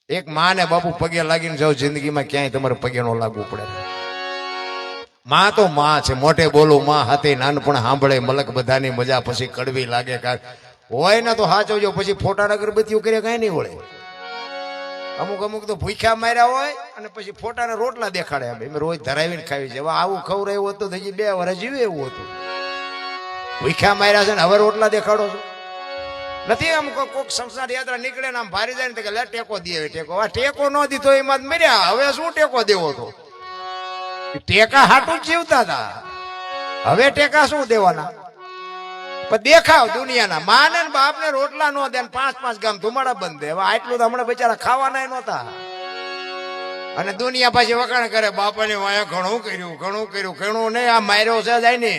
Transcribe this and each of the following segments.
એક માં ને બાપુ પગે લાગીને જાવ, જિંદગીમાં ક્યાંય તમારે પગે ન લાગવું પડે. માં તો માં છે, મોટે બોલું માં હાથે નાનપણ સાંભળે મલક બધાની મજા, પછી કડવી લાગે કાંક હોય ને તો હાચવજો, પછી ફોટા અગરબત્તીઓ કરે કાંઈ નહીં વળે. અમુક અમુક તો ભૂખ્યા માર્યા હોય અને પછી ફોટાના રોટલા દેખાડે. અમે રોજ ધરાવીને ખાવી છે. હવે આવું ખવડાવ્યું હતું તો હજી 2 વર્ષ જીવે એવું હતું. ભૂખ્યા માર્યા છે ને હવે રોટલા દેખાડો છો નથી. આમ કોઈક સંસાર યાત્રા નીકળે ને આમ ભારી જાય ને કે લે ટેકો દે, ટેકો. આ ટેકો ન દીધો એમાં મર્યા. હવે શું ટેકો દેવો તો? ટેકા હાટું જ જીવતા હતા, હવે ટેકા શું દેવાના? પણ દેખાવ દુનિયાના. માં ને બાપ ને રોટલા નો દે, 5-5 ગામ ધુમાડા બંધ દે. હવે આટલું તો હમણાં બિચારા ખાવાના નહોતા. અને દુનિયા પાછી વખાણ કરે, બાપાની વાયા ઘણું કર્યું, ઘણું કર્યું. ઘણું નહીં, આ માર્યો છે જાય ને.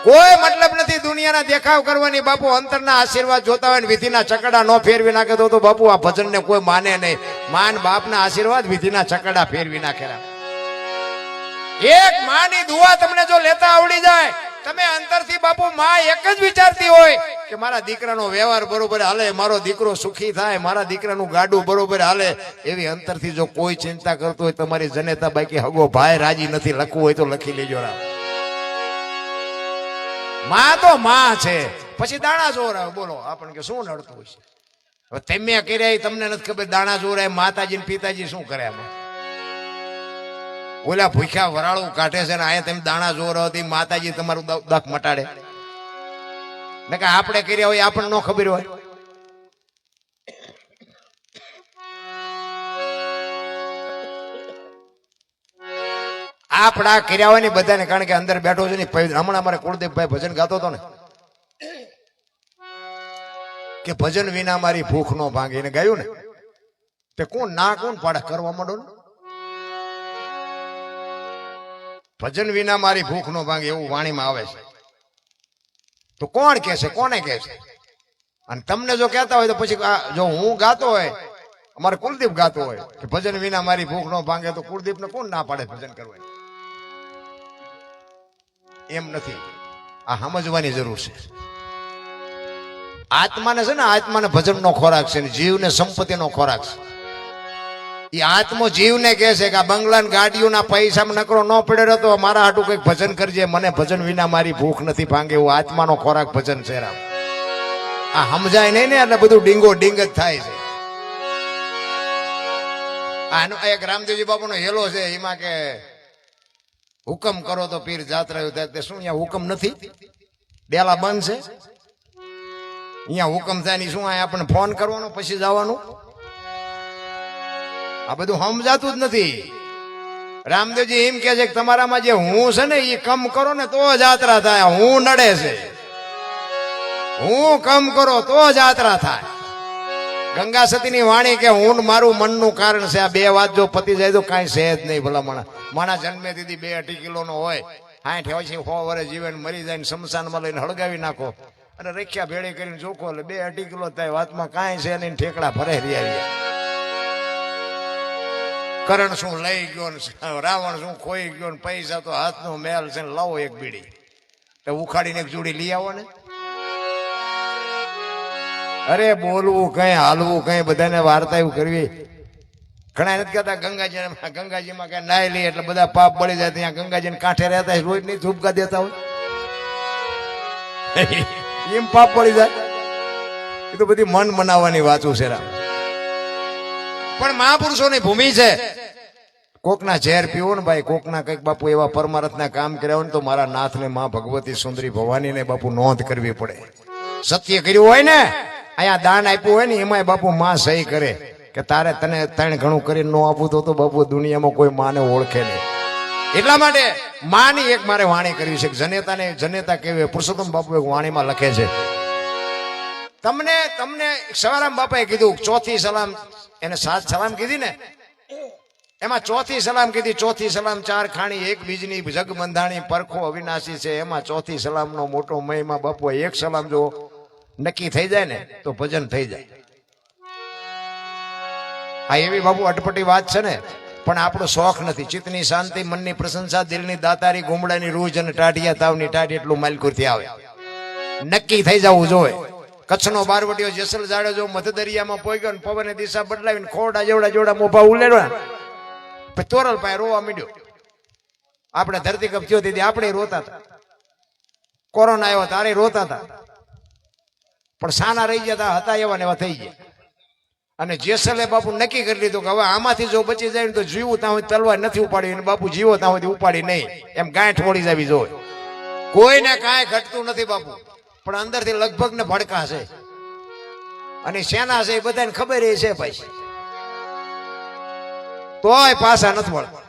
કોઈ મતલબ નથી દુનિયાના દેખાવ કરવાની. બાપુ અંતરના આશીર્વાદ જોતા હોય ને વિધિના ચકડા નો ફેરવી નાખે તો બાપુ આ ભજન ને કોઈ માને નહીં. માન બાપના આશીર્વાદ વિધિના ચકડા ફેરવી નાખેલા. એક માની દુઆ તમને જો લેતા આવડી જાય, તમે અંતરથી બાપુ માં એક જ વિચારતી હોય કે મારા દીકરાનો વ્યવહાર બરોબર હાલે, મારો દીકરો સુખી થાય, મારા દીકરાનું ગાડું બરોબર હાલે, એવી અંતરથી જો કોઈ ચિંતા કરતું હોય, તમારી જનેતા બાકી હગો ભાઈ રાજી નથી, લખવું હોય તો લખી લેજો. માં તો માં છે, પછી દાણા ચોરાવે. બોલો આપણને કે શું નડતું હોય છે? હવે તમે કર્યા તમને નથી ખબર. દાણા ચોરાય માતાજી ને પિતાજી શું કરે? ઓલા ભૂખ્યા વરાળું કાઢે છે ને અહીંયા તમે દાણા ચોરાવતી માતાજી તમારું દખ મટાડે ને કે આપણે કર્યા હોય આપણને ન ખબર હોય. આપડા કર્યા હોય ને બધાને, કારણ કે અંદર બેઠો છે ને. હમણાં અમારે કુળદેવભાઈ ભજન ગાતો હતો ને કે ભજન વિના મારી ભૂખ નો ભાંગે, એને ગાયું ને તે કોણ ના કોણ પાડે કરવા માંડો ને. ભજન વિના મારી ભૂખ નો ભાંગે એવું વાણીમાં આવે છે. તો કોણ કે છે, કોને કે છે? અને તમને જો કહેતા હોય તો પછી જો હું ગાતો હોય, અમારે કુલદીપ ગાતો હોય કે ભજન વિના મારી ભૂખ નો ભાંગે, તો કુલદીપ ને કોણ ના પાડે ભજન કરવાનું? એમ નથી. આ સમજવાની જરૂર છે. આત્માને છે ને, આત્માને ભજન નો ખોરાક છે ને જીવને સંપત્તિ નો ખોરાક છે. એ આત્મો જીવને કહે છે કે આ બંગલા ગાડીઓના પૈસા નકરો ન પડે તો મારા હાટું કઈક ભજન કરજે, મને ભજન વિના મારી ભૂખ નથી ભાંગે. એવું આત્માનો ખોરાક ભજન છે. રામ આ સમજાય નહીં ને એટલે બધું ડીંગો ડીંગ જ થાય છે. આનો એક રામદેવજી બાપુનો હેલો છે, એમાં કે હુકમ કરો તો પીર જાત્રા થાય. શું અહીંયા હુકમ નથી? ડેલા બંધ છે. અહીંયા હુકમ થાય ની શું? અહીંયા આપણને ફોન કરવાનો પછી જવાનું? આ બધું સમજાતું જ નથી. રામદેવજી એમ કે છે કે તમારામાં જે હું છે ને એ કમ કરો ને તો જાત્રા થાય. હું નડે છે, હું કમ કરો તો જાત્રા થાય. ગંગા સતીની વાણી કે હું મારું મનનું કારણ છે. આ 2 વાત જો પતી જાય તો કાંઈ છે જ નહીં. ભલા માણા જન્મે દીધી 2-2.5 કિલોનો હોય, 60 હોય છે, 100 વર્ષ જીવન મરી જાય ને શમશાનમાં લઈને હળગાવી નાખો અને રેખ્યા ભેળી કરીને ચોખ્ખો એટલે 2-2.5 કિલો થાય. વાતમાં કાંઈ છે નહીં, ઠેકડા ભરે રહ્યા. કરણ શું લઈ ગયો ને રાવણ શું ખોઈ ગયો ને પૈસા તો હાથનો મેલ છે ને લાવો એક બીડી તો ઉખાડીને એક જોડી લઈ આવો ને. અરે બોલવું કઈ, હાલવું કઈ, બધાને વાર્તા એવું કરવી. ઘણા નથી કહેતા ગંગાજીમાં કઈ નાઈ લે એટલે બધા પાપ બળી જાય. ત્યાં ગંગાજી ને કાંઠે રહેતા હોય, રોજ ની ધૂપકા દેતા હોય, એમ પાપ બળી જાય. એ તો બધી મન મનાવવાની વાતો છે. રામ પણ મહાપુરુષોની ભૂમિ છે. કોકના ઝેર પીવો ને ભાઈ, કોકના કઈક બાપુ એવા પરમાર્થના કામ કર્યા હોય ને તો મારા નાથને માં ભગવતી સુંદરી ભવાની ને બાપુ નોંધ કરવી પડે. સત્ય કર્યું હોય ને, અહીંયા દાન આપ્યું હોય ને એમાંય બાપુ માં સહી કરે કે તારે તને 3 ઘણું કરીને ન આપવું તો બાપુ દુનિયામાં કોઈ માને ઓળખે નહીં. એટલા માટે માની એક મારે વાણી કરવી છે. જનેતાને જનેતા કેવી પુરુષોત્તમ બાપુ એક વાણીમાં લખે છે. તમને સવારામ બાપાએ કીધું 4થી સલામ, એને 7 સલામ કીધી ને, એમાં 4થી સલામ કીધી. 4થી સલામ 4 ખાણી 1 બીજની જગ બંધાણી પરખો અવિનાશી છે. એમાં 4થી સલામનો મોટો મહિમા બાપુ. એક સલામ જો નક્કી થઈ જાય ને તો ભજન થઈ જાય. આ એવી બાપુ અટપટી વાત છે ને, પણ આપણો શોખ નથી. ચિત્તની શાંતિ, મનની પ્રશંસા, દિલની દાતારી, ગુમડાની રૂજ અને ટાઢિયા તાવની ટાઢી એટલું માલકુરથી આવે. નક્કી થઈ જવું જોઈએ. કચ્છનો બારવટીયો જેસલ જાડેજો મધ દરિયામાં પોગ્યો ને પવને દિશા બદલાવીને ખોડા જેવડા જેવડા મોભા ઉલેડવા પછી તોરલ પાસે રોવા માંડ્યો. આપણે ધરતીકંપ થયો તેથી આપણે રોતા હતા, કોરોના આવ્યો તારે રોતા હતા, પણ સાના રહી ગયા હતા એવા ને એવા થઈ ગયા. અને જેસલે બાપુ નક્કી કરી લીધું કે હવે આમાંથી જો બચી જાય ને તો જીવું ત્યાં સુધી તલવાર નથી ઉપાડી, અને બાપુ જીવો ત્યાં સુધી ઉપાડી નહીં, એમ ગાંઠ વળી જાવી જોઈએ. કોઈને કાંઈ ઘટતું નથી બાપુ, પણ અંદરથી લગભગ ને ભડકા છે, અને સેના છે એ બધાને ખબર એ છે ભાઈ, તોય પાછા નથી વળતા.